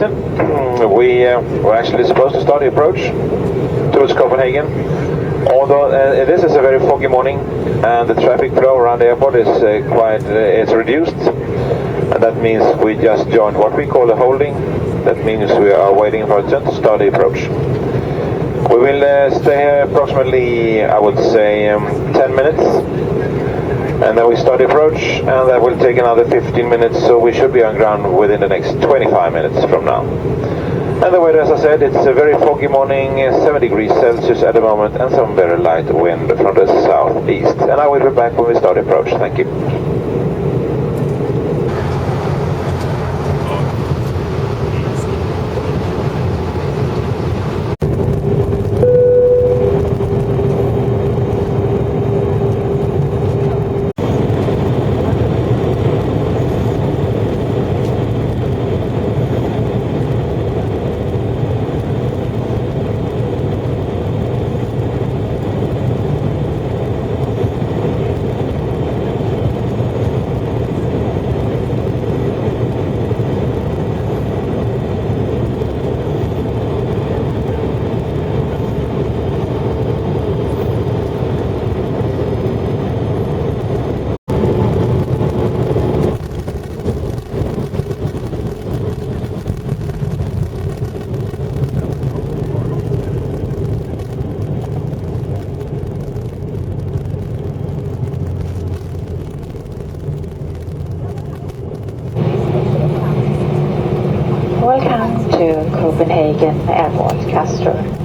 Captain. We were actually supposed to start the approach towards Copenhagen. Although this is a very foggy morning and the traffic flow around the airport is it's reduced. And that means we just joined what we call a holding. That means we are waiting for a turn to start the approach. We will stay here approximately, I would say, 10 minutes. And then we start the approach, and that will take another 15 minutes, so we should be on ground within the next 25 minutes from now. And the weather, as I said, it's a very foggy morning, 7 degrees Celsius at the moment, and some very light wind from the southeast. And I will be back when we start the approach. Thank you. Welcome to Copenhagen Airport Kastrup.